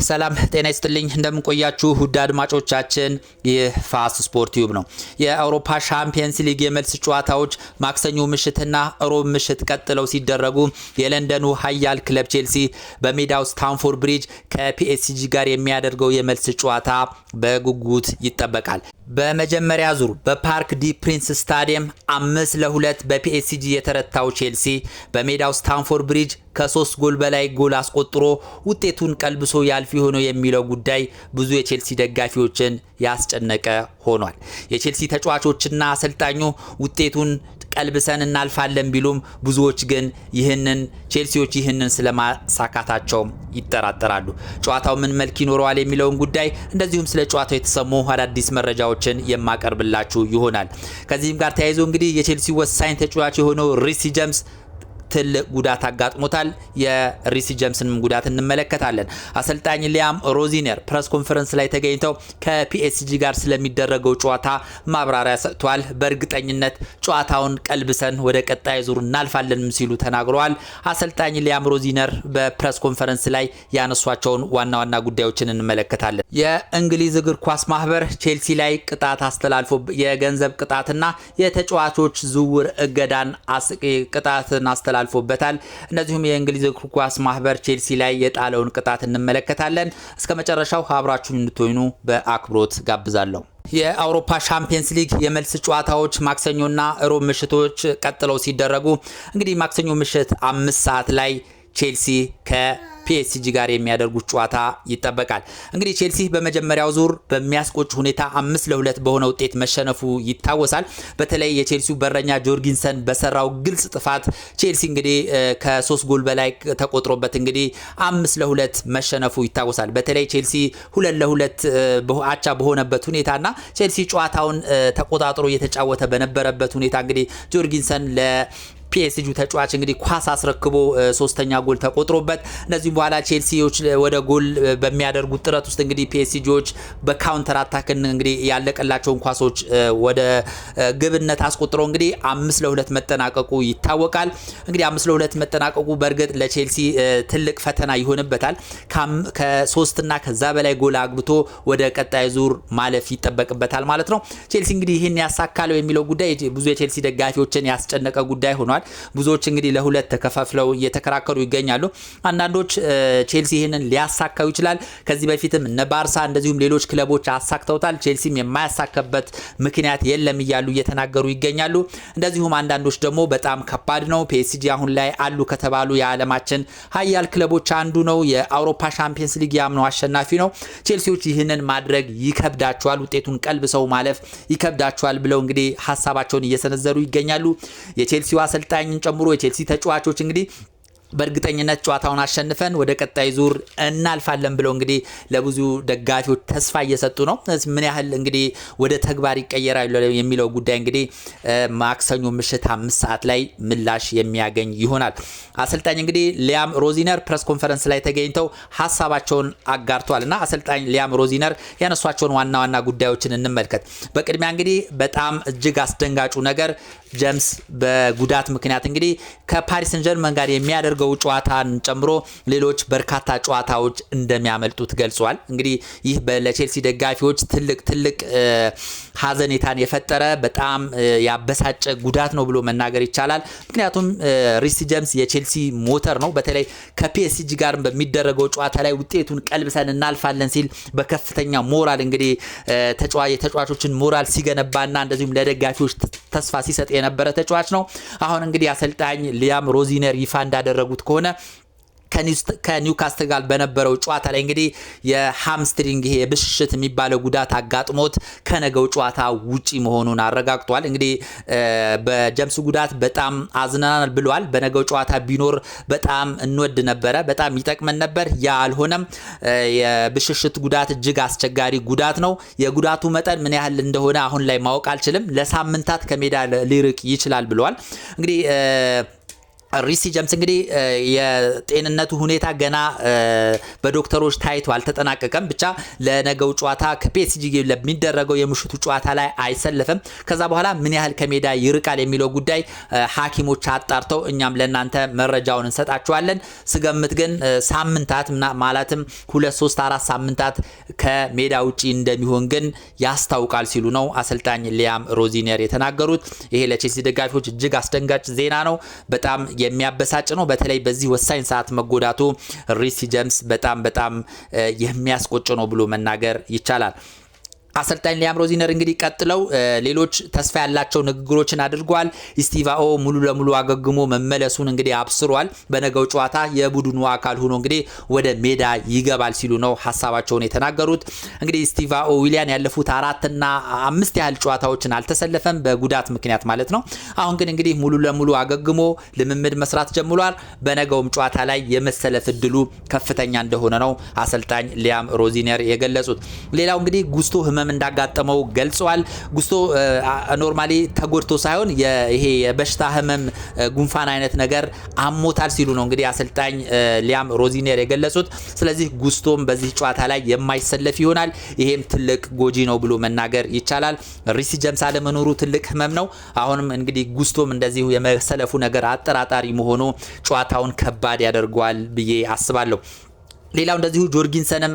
ሰላም ጤና ይስጥልኝ እንደምን ቆያችሁ ውድ አድማጮቻችን የፋስ ስፖርት ዩብ ነው። የአውሮፓ ሻምፒየንስ ሊግ የመልስ ጨዋታዎች ማክሰኞ ምሽትና ሮብ ምሽት ቀጥለው ሲደረጉ የለንደኑ ኃያል ክለብ ቼልሲ በሜዳው ስታንፎርድ ብሪጅ ከፒኤስጂ ጋር የሚያደርገው የመልስ ጨዋታ በጉጉት ይጠበቃል። በመጀመሪያ ዙር በፓርክ ዲ ፕሪንስ ስታዲየም 5-2 በፒኤስጂ የተረታው ቼልሲ በሜዳው ስታንፎርድ ብሪጅ ከ3 ጎል በላይ ጎል አስቆጥሮ ውጤቱን ቀልብሶ ያልፍ ሆኖ የሚለው ጉዳይ ብዙ የቼልሲ ደጋፊዎችን ያስጨነቀ ሆኗል። የቼልሲ ተጫዋቾችና አሰልጣኙ ውጤቱን ቀልብሰን እናልፋለን ቢሉም ብዙዎች ግን ቼልሲዎች ይህንን ስለማሳካታቸው ይጠራጠራሉ። ጨዋታው ምን መልክ ይኖረዋል የሚለውን ጉዳይ እንደዚሁም ስለ ጨዋታው የተሰሙ አዳዲስ መረጃዎችን የማቀርብላችሁ ይሆናል። ከዚህም ጋር ተያይዞ እንግዲህ የቼልሲ ወሳኝ ተጫዋች የሆነው ሪስ ጄምስ ትልቅ ጉዳት አጋጥሞታል። የሪስ ጄምስንም ጉዳት እንመለከታለን። አሰልጣኝ ሊያም ሮዚነር ፕሬስ ኮንፈረንስ ላይ ተገኝተው ከፒኤስጂ ጋር ስለሚደረገው ጨዋታ ማብራሪያ ሰጥቷል። በእርግጠኝነት ጨዋታውን ቀልብሰን ወደ ቀጣይ ዙር እናልፋለን ሲሉ ተናግረዋል። አሰልጣኝ ሊያም ሮዚነር በፕሬስ ኮንፈረንስ ላይ ያነሷቸውን ዋና ዋና ጉዳዮችን እንመለከታለን። የእንግሊዝ እግር ኳስ ማህበር ቼልሲ ላይ ቅጣት አስተላልፎ የገንዘብ ቅጣትና የተጫዋቾች ዝውውር እገዳን ቅጣትን አስተላልፎበታል። እንደዚሁም የእንግሊዝ እግር ኳስ ማህበር ቼልሲ ላይ የጣለውን ቅጣት እንመለከታለን። እስከ መጨረሻው አብራችሁን እንድትሆኑ በአክብሮት ጋብዛለሁ። የአውሮፓ ሻምፒየንስ ሊግ የመልስ ጨዋታዎች ማክሰኞና ሮብ ምሽቶች ቀጥለው ሲደረጉ እንግዲህ ማክሰኞ ምሽት 5 ሰዓት ላይ ቼልሲ ከፒኤስጂ ጋር የሚያደርጉት ጨዋታ ይጠበቃል። እንግዲህ ቼልሲ በመጀመሪያው ዙር በሚያስቆጭ ሁኔታ 5-2 በሆነ ውጤት መሸነፉ ይታወሳል። በተለይ የቼልሲው በረኛ ጆርጊንሰን በሰራው ግልጽ ጥፋት ቼልሲ እንግዲህ ከ3 ጎል በላይ ተቆጥሮበት እንግዲህ 5-2 መሸነፉ ይታወሳል። በተለይ ቼልሲ 2-2 አቻ በሆነበት ሁኔታና ቼልሲ ጨዋታውን ተቆጣጥሮ እየተጫወተ በነበረበት ሁኔታ እንግዲህ ጆርጊንሰን ፒኤስጂ ተጫዋች እንግዲህ ኳስ አስረክቦ ሶስተኛ ጎል ተቆጥሮበት እነዚህ በኋላ ቼልሲዎች ወደ ጎል በሚያደርጉት ጥረት ውስጥ እንግዲህ ፒኤስጂዎች በካውንተር አታክን እንግዲህ ያለቀላቸውን ኳሶች ወደ ግብነት አስቆጥረው እንግዲህ 5-2 መጠናቀቁ ይታወቃል። እንግዲህ 5-2 መጠናቀቁ በእርግጥ ለቼልሲ ትልቅ ፈተና ይሆንበታል። ከ3 እና ከዛ በላይ ጎል አግብቶ ወደ ቀጣይ ዙር ማለፍ ይጠበቅበታል ማለት ነው። ቼልሲ እንግዲህ ይህን ያሳካለው የሚለው ጉዳይ ብዙ የቼልሲ ደጋፊዎችን ያስጨነቀ ጉዳይ ሆኗል። ብዙዎች እንግዲህ ለሁለት ተከፋፍለው እየተከራከሩ ይገኛሉ። አንዳንዶች ቼልሲ ይህንን ሊያሳካው ይችላል፣ ከዚህ በፊትም እነ ባርሳ እንደዚሁም ሌሎች ክለቦች አሳክተውታል፣ ቼልሲም የማያሳካበት ምክንያት የለም እያሉ እየተናገሩ ይገኛሉ። እንደዚሁም አንዳንዶች ደግሞ በጣም ከባድ ነው፣ ፒኤስጂ አሁን ላይ አሉ ከተባሉ የዓለማችን ሀያል ክለቦች አንዱ ነው፣ የአውሮፓ ሻምፒየንስ ሊግ ያምነው አሸናፊ ነው፣ ቼልሲዎች ይህንን ማድረግ ይከብዳቸዋል፣ ውጤቱን ቀልብሰው ማለፍ ይከብዳቸዋል ብለው እንግዲህ ሀሳባቸውን እየሰነዘሩ ይገኛሉ። የቼልሲው አሰልጣኝን ጨምሮ የቼልሲ ተጫዋቾች እንግዲህ በእርግጠኝነት ጨዋታውን አሸንፈን ወደ ቀጣይ ዙር እናልፋለን ብለው እንግዲህ ለብዙ ደጋፊዎች ተስፋ እየሰጡ ነው። ምን ያህል እንግዲህ ወደ ተግባር ይቀየራል የሚለው ጉዳይ እንግዲህ ማክሰኞ ምሽት 5 ሰዓት ላይ ምላሽ የሚያገኝ ይሆናል። አሰልጣኝ እንግዲህ ሊያም ሮዚነር ፕሬስ ኮንፈረንስ ላይ ተገኝተው ሀሳባቸውን አጋርተዋልና አሰልጣኝ ሊያም ሮዚነር ያነሷቸውን ዋና ዋና ጉዳዮችን እንመልከት። በቅድሚያ እንግዲህ በጣም እጅግ አስደንጋጩ ነገር ጄምስ በጉዳት ምክንያት እንግዲህ ከፓሪስ ሰን ጀርመን ጋር የሚያደርገው ጨዋታን ጨምሮ ሌሎች በርካታ ጨዋታዎች እንደሚያመልጡት ገልጿል። እንግዲህ ይህ ለቼልሲ ደጋፊዎች ትልቅ ሀዘኔታን የፈጠረ በጣም ያበሳጨ ጉዳት ነው ብሎ መናገር ይቻላል። ምክንያቱም ሪስ ጄምስ የቼልሲ ሞተር ነው። በተለይ ከፒኤስጂ ጋር በሚደረገው ጨዋታ ላይ ውጤቱን ቀልብሰን እናልፋለን ሲል በከፍተኛ ሞራል እንግዲህ የተጫዋቾችን ሞራል ሲገነባና እንደዚሁም ለደጋፊዎች ተስፋ ሲሰጥ የነበረ ተጫዋች ነው። አሁን እንግዲህ አሰልጣኝ ሊያም ሮዚነር ይፋ እንዳደረጉት ከሆነ ከኒውካስትል ጋር በነበረው ጨዋታ ላይ እንግዲህ የሃምስትሪንግ ይሄ የብሽሽት የሚባለው ጉዳት አጋጥሞት ከነገው ጨዋታ ውጪ መሆኑን አረጋግጧል። እንግዲህ በጄምስ ጉዳት በጣም አዝነናል ብሏል። በነገው ጨዋታ ቢኖር በጣም እንወድ ነበረ፣ በጣም ይጠቅመን ነበር፣ ያ አልሆነም። የብሽሽት ጉዳት እጅግ አስቸጋሪ ጉዳት ነው። የጉዳቱ መጠን ምን ያህል እንደሆነ አሁን ላይ ማወቅ አልችልም። ለሳምንታት ከሜዳ ሊርቅ ይችላል ብሏል። እንግዲህ ሪሲ ጀምስ እንግዲህ የጤንነቱ ሁኔታ ገና በዶክተሮች ታይቶ አልተጠናቀቀም። ብቻ ለነገው ጨዋታ ከፒኤስጂ ለሚደረገው የምሽቱ ጨዋታ ላይ አይሰለፍም። ከዛ በኋላ ምን ያህል ከሜዳ ይርቃል የሚለው ጉዳይ ሐኪሞች አጣርተው እኛም ለናንተ መረጃውን እንሰጣችኋለን። ስገምት ግን ሳምንታት ማለትም 2 3 4 ሳምንታት ከሜዳ ውጪ እንደሚሆን ግን ያስታውቃል ሲሉ ነው አሰልጣኝ ሊያም ሮዚነር የተናገሩት። ይሄ ለቼልሲ ደጋፊዎች እጅግ አስደንጋጭ ዜና ነው። በጣም የሚያበሳጭ ነው። በተለይ በዚህ ወሳኝ ሰዓት መጎዳቱ ሪሲ ጀምስ በጣም የሚያስቆጭ ነው ብሎ መናገር ይቻላል። አሰልጣኝ ሊያም ሮዚነር እንግዲህ ቀጥለው ሌሎች ተስፋ ያላቸው ንግግሮችን አድርጓል። ኢስቲቫኦ ሙሉ ለሙሉ አገግሞ መመለሱን እንግዲህ አብስሯል። በነገው ጨዋታ የቡድኑ አካል ሆኖ እንግዲህ ወደ ሜዳ ይገባል ሲሉ ነው ሐሳባቸውን የተናገሩት። እንግዲህ ኢስቲቫኦ ዊሊያን ያለፉት 4 እና 5 ያህል ጨዋታዎችን አልተሰለፈም በጉዳት ምክንያት ማለት ነው። አሁን ግን እንግዲህ ሙሉ ለሙሉ አገግሞ ልምምድ መስራት ጀምሯል። በነገውም ጨዋታ ላይ የመሰለፍ እድሉ ከፍተኛ እንደሆነ ነው አሰልጣኝ ሊያም ሮዚነር የገለጹት። ሌላው እንግዲህ ጉስቶ ህመም እንዳጋጠመው ገልጿል። ጉስቶ ኖርማሊ ተጎድቶ ሳይሆን ይሄ የበሽታ ህመም ጉንፋን አይነት ነገር አሞታል ሲሉ ነው እንግዲህ አሰልጣኝ ሊያም ሮዚነር የገለጹት። ስለዚህ ጉስቶም በዚህ ጨዋታ ላይ የማይሰለፍ ይሆናል። ይሄም ትልቅ ጎጂ ነው ብሎ መናገር ይቻላል። ሪሲ ጀምስ አለመኖሩ ትልቅ ህመም ነው። አሁንም እንግዲህ ጉስቶም እንደዚሁ የመሰለፉ ነገር አጠራጣሪ መሆኑ ጨዋታውን ከባድ ያደርገዋል ብዬ አስባለሁ። ሌላው እንደዚሁ ጆርጊንሰንም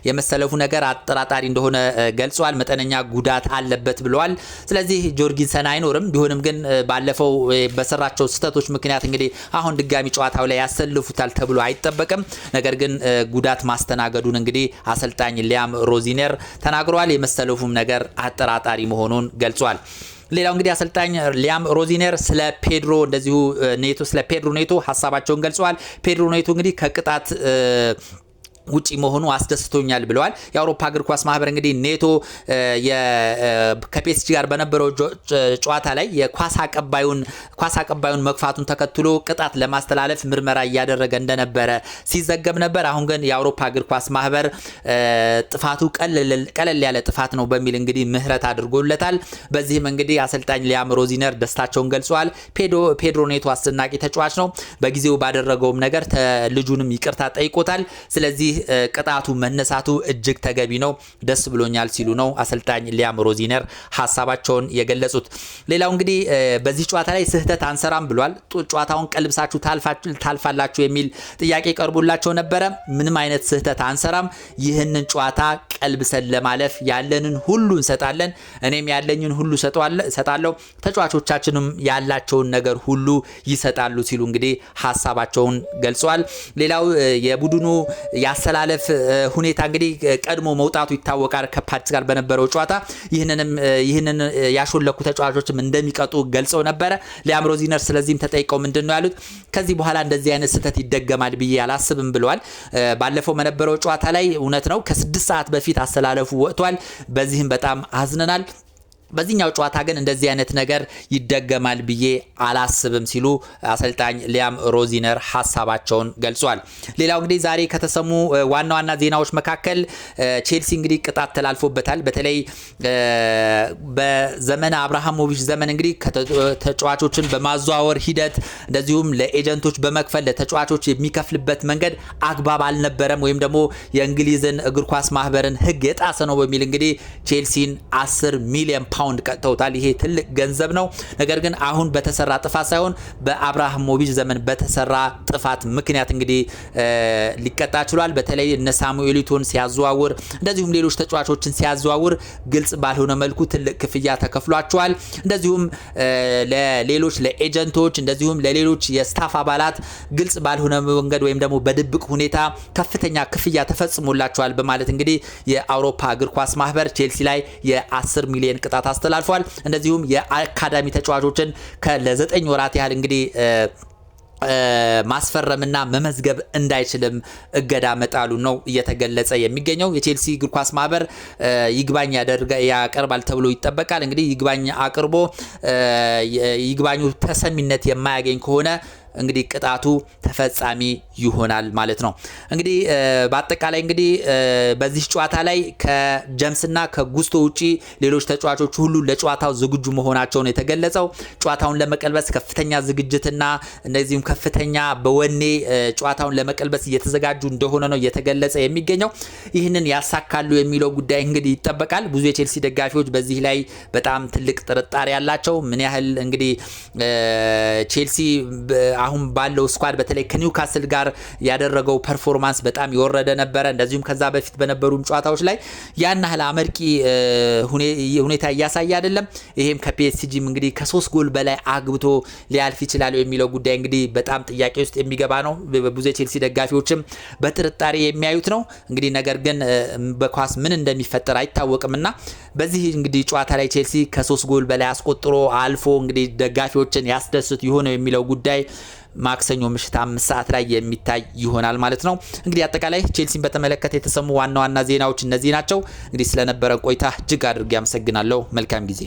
የመሰለፉ ነገር አጠራጣሪ እንደሆነ ገልጿል። መጠነኛ ጉዳት አለበት ብለዋል። ስለዚህ ጆርጊንሰን አይኖርም። ቢሆንም ግን ባለፈው በሰራቸው ስህተቶች ምክንያት እንግዲህ አሁን ድጋሚ ጨዋታው ላይ ያሰልፉታል ተብሎ አይጠበቅም። ነገር ግን ጉዳት ማስተናገዱን እንግዲህ አሰልጣኝ ሊያም ሮዚነር ተናግረዋል። የመሰለፉም ነገር አጠራጣሪ መሆኑን ገልጿል። ሌላው እንግዲህ አሰልጣኝ ሊያም ሮዚነር ስለ ፔድሮ እንደዚሁ ፔድሮ ኔቶ ሐሳባቸውን ገልጸዋል። ፔድሮ ኔቶ እንግዲህ ከቅጣት ውጪ መሆኑ አስደስቶኛል ብለዋል። የአውሮፓ እግር ኳስ ማህበር እንግዲህ ኔቶ ከፒኤስጂ ጋር በነበረው ጨዋታ ላይ የኳስ አቀባዩን መግፋቱን ተከትሎ ቅጣት ለማስተላለፍ ምርመራ እያደረገ እንደነበረ ሲዘገብ ነበር። አሁን ግን የአውሮፓ እግር ኳስ ማህበር ጥፋቱ ቀለል ያለ ጥፋት ነው በሚል እንግዲህ ምህረት አድርጎለታል። በዚህም እንግዲህ አሰልጣኝ ሊያም ሮዚነር ደስታቸውን ገልጸዋል። ፔድሮ ኔቶ አስደናቂ ተጫዋች ነው። በጊዜው ባደረገውም ነገር ልጁንም ይቅርታ ጠይቆታል። ስለዚህ ቅጣቱ መነሳቱ እጅግ ተገቢ ነው፣ ደስ ብሎኛል ሲሉ ነው አሰልጣኝ ሊያም ሮዚነር ሐሳባቸውን የገለጹት። ሌላው እንግዲህ በዚህ ጨዋታ ላይ ስህተት አንሰራም ብሏል። ጨዋታውን ቀልብሳችሁ ታልፋላችሁ የሚል ጥያቄ ቀርቦላቸው ነበረ። ምንም አይነት ስህተት አንሰራም። ይህንን ጨዋታ ቀልብሰን ለማለፍ ያለንን ሁሉ እንሰጣለን። እኔም ያለኝን ሁሉ ሰጣለሁ፣ ተጫዋቾቻችንም ያላቸውን ነገር ሁሉ ይሰጣሉ ሲሉ እንግዲህ ሐሳባቸውን ገልጸዋል። ሌላው የቡድኑ ያሰላለፍ ሁኔታ እንግዲህ ቀድሞ መውጣቱ ይታወቃል። ከፓሪስ ጋር በነበረው ጨዋታ ይህንን ያሾለኩ ተጫዋቾችም እንደሚቀጡ ገልጸው ነበረ። ሊያም ሮዚነር ስለዚህም ተጠይቀው ምንድነው ያሉት? ከዚህ በኋላ እንደዚህ አይነት ስህተት ይደገማል ብዬ አላስብም ብለዋል። ባለፈው በነበረው ጨዋታ ላይ እውነት ነው ከ6 ሰዓት በፊት አሰላለፉ ወጥቷል። በዚህም በጣም አዝነናል። በዚህኛው ጨዋታ ግን እንደዚህ አይነት ነገር ይደገማል ብዬ አላስብም ሲሉ አሰልጣኝ ሊያም ሮዚነር ሐሳባቸውን ገልጿል። ሌላው እንግዲህ ዛሬ ከተሰሙ ዋና ዜናዎች መካከል ቼልሲ እንግዲህ ቅጣት ተላልፎበታል። በተለይ በዘመነ አብርሃሞቪች ዘመን እንግዲህ ተጫዋቾችን በማዘዋወር ሂደት እንደዚሁም ለኤጀንቶች በመክፈል ለተጫዋቾች የሚከፍልበት መንገድ አግባብ አልነበረም ወይም ደግሞ የእንግሊዝን እግር ኳስ ማህበርን ሕግ የጣሰ ነው በሚል እንግዲህ ቼልሲን 10 ሚሊዮን ፓውንድ ቀጥተውታል። ይሄ ትልቅ ገንዘብ ነው። ነገር ግን አሁን በተሰራ ጥፋት ሳይሆን በአብርሃሞቪች ዘመን በተሰራ ጥፋት ምክንያት እንግዲህ ሊቀጣ ችሏል። በተለይ እነ ሳሙኤል ኢቶን ሲያዘዋውር እንደዚሁም ሌሎች ተጫዋቾችን ሲያዘዋውር ግልጽ ባልሆነ መልኩ ትልቅ ክፍያ ተከፍሏቸዋል። እንደዚሁም ለሌሎች ለኤጀንቶች እንደዚሁም ለሌሎች የስታፍ አባላት ግልጽ ባልሆነ መንገድ ወይም ደግሞ በድብቅ ሁኔታ ከፍተኛ ክፍያ ተፈጽሞላቸዋል በማለት እንግዲህ የአውሮፓ እግር ኳስ ማህበር ቼልሲ ላይ የ10 ሚሊዮን ቅጣት አስተላልፏል። እንደዚሁም የአካዳሚ ተጫዋቾችን ለ9 ወራት ያህል እንግዲህ ማስፈረምና መመዝገብ እንዳይችልም እገዳ መጣሉ ነው እየተገለጸ የሚገኘው። የቼልሲ እግር ኳስ ማህበር ይግባኝ ያቀርባል ተብሎ ይጠበቃል። እንግዲህ ይግባኝ አቅርቦ ይግባኙ ተሰሚነት የማያገኝ ከሆነ እንግዲህ ቅጣቱ ተፈጻሚ ይሆናል ማለት ነው። እንግዲህ በአጠቃላይ እንግዲህ በዚህ ጨዋታ ላይ ከጀምስና ከጉስቶ ውጪ ሌሎች ተጫዋቾች ሁሉ ለጨዋታው ዝግጁ መሆናቸውን የተገለጸው ጨዋታውን ለመቀልበስ ከፍተኛ ዝግጅትና እንደዚሁም ከፍተኛ በወኔ ጨዋታውን ለመቀልበስ እየተዘጋጁ እንደሆነ ነው እየተገለጸ የሚገኘው። ይህንን ያሳካሉ የሚለው ጉዳይ እንግዲህ ይጠበቃል። ብዙ የቼልሲ ደጋፊዎች በዚህ ላይ በጣም ትልቅ ጥርጣሬ ያላቸው ምን ያህል እንግዲህ ቼልሲ አሁን ባለው ስኳድ በተለይ ከኒውካስል ጋር ያደረገው ፐርፎርማንስ በጣም የወረደ ነበረ። እንደዚሁም ከዛ በፊት በነበሩ ጨዋታዎች ላይ ያን ያህል አመርቂ ሁኔታ እያሳየ አይደለም። ይሄም ከፒኤስጂም እንግዲህ ከ3 ጎል በላይ አግብቶ ሊያልፍ ይችላል የሚለው ጉዳይ እንግዲህ በጣም ጥያቄ ውስጥ የሚገባ ነው። ብዙ የቼልሲ ደጋፊዎችም በጥርጣሬ የሚያዩት ነው። እንግዲህ ነገር ግን በኳስ ምን እንደሚፈጠር አይታወቅምና በዚህ እንግዲህ ጨዋታ ላይ ቼልሲ ከ3 ጎል በላይ አስቆጥሮ አልፎ እንግዲህ ደጋፊዎችን ያስደስት ይሆን የሚለው ጉዳይ ማክሰኞ ምሽት 5 ሰዓት ላይ የሚታይ ይሆናል ማለት ነው። እንግዲህ አጠቃላይ ቼልሲን በተመለከተ የተሰሙ ዋና ዋና ዜናዎች እነዚህ ናቸው። እንግዲህ ስለነበረ ቆይታ እጅግ አድርጌ አመሰግናለሁ። መልካም ጊዜ